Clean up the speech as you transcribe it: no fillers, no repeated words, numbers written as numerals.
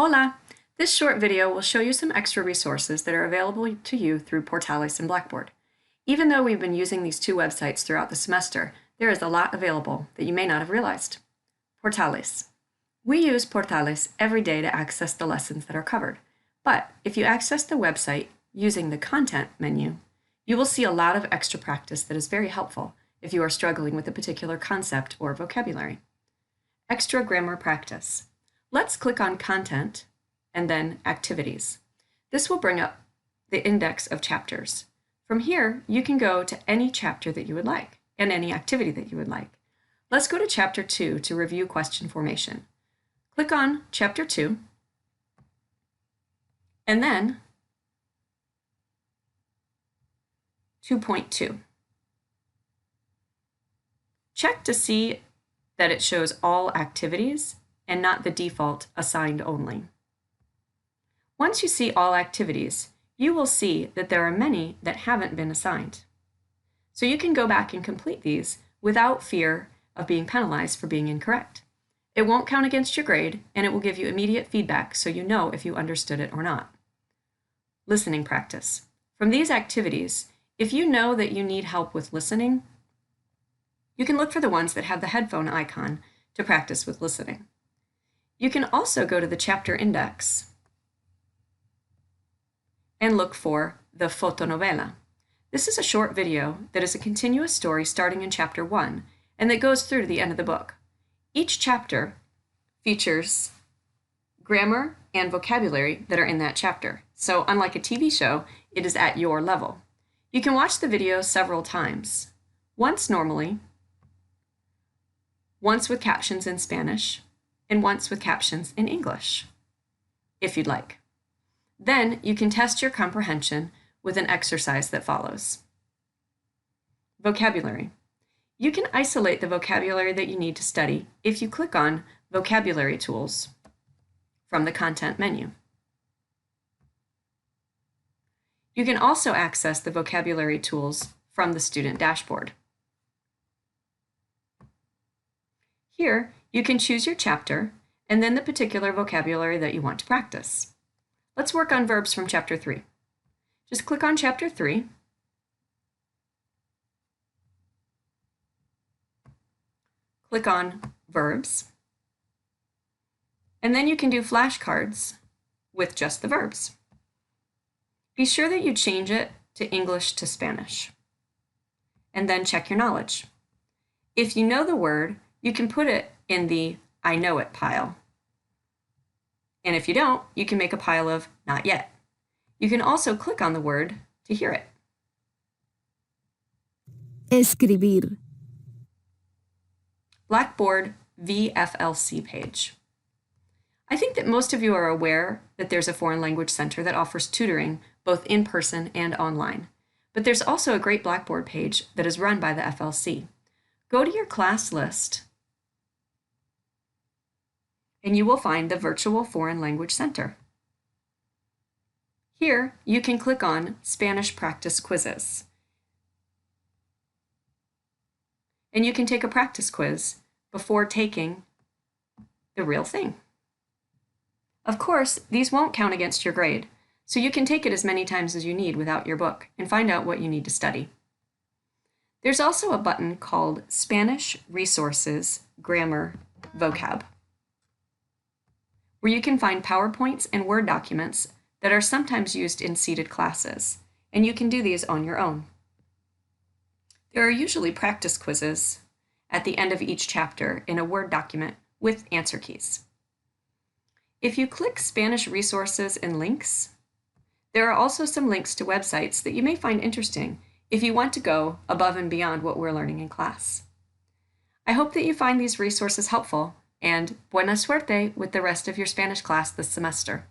Hola! This short video will show you some extra resources that are available to you through Portales and Blackboard. Even though we've been using these two websites throughout the semester, there is a lot available that you may not have realized. Portales. We use Portales every day to access the lessons that are covered, but if you access the website using the Content menu, you will see a lot of extra practice that is very helpful if you are struggling with a particular concept or vocabulary. Extra grammar practice. Let's click on Content and then Activities. This will bring up the index of chapters. From here, you can go to any chapter that you would like and any activity that you would like. Let's go to Chapter 2 to review question formation. Click on Chapter 2 and then 2.2. Check to see that it shows all activities and not the default assigned only. Once you see all activities, you will see that there are many that haven't been assigned. So you can go back and complete these without fear of being penalized for being incorrect. It won't count against your grade, and it will give you immediate feedback so you know if you understood it or not. Listening practice. From these activities, if you know that you need help with listening, you can look for the ones that have the headphone icon to practice with listening. You can also go to the chapter index and look for the fotonovela. This is a short video that is a continuous story starting in chapter 1 and that goes through to the end of the book. Each chapter features grammar and vocabulary that are in that chapter. So unlike a TV show, it is at your level. You can watch the video several times. Once normally, once with captions in Spanish, and once with captions in English, if you'd like. Then you can test your comprehension with an exercise that follows. Vocabulary. You can isolate the vocabulary that you need to study if you click on Vocabulary Tools from the Content menu. You can also access the vocabulary tools from the student dashboard. Here, you can choose your chapter and then the particular vocabulary that you want to practice. Let's work on verbs from chapter 3. Just click on chapter 3. Click on verbs. And then you can do flashcards with just the verbs. Be sure that you change it to English to Spanish. And then check your knowledge. If you know the word, you can put it in the I know it pile. And if you don't, you can make a pile of not yet. You can also click on the word to hear it. Escribir. Blackboard VFLC page. I think that most of you are aware that there's a foreign language center that offers tutoring both in person and online. But there's also a great Blackboard page that is run by the FLC. Go to your class list and you will find the Virtual Foreign Language Center. Here, you can click on Spanish Practice Quizzes. And you can take a practice quiz before taking the real thing. Of course, these won't count against your grade, so you can take it as many times as you need without your book and find out what you need to study. There's also a button called Spanish Resources Grammar Vocab, where you can find PowerPoints and Word documents that are sometimes used in seated classes, and you can do these on your own. There are usually practice quizzes at the end of each chapter in a Word document with answer keys. If you click Spanish Resources and Links, there are also some links to websites that you may find interesting if you want to go above and beyond what we're learning in class. I hope that you find these resources helpful, and buena suerte with the rest of your Spanish class this semester.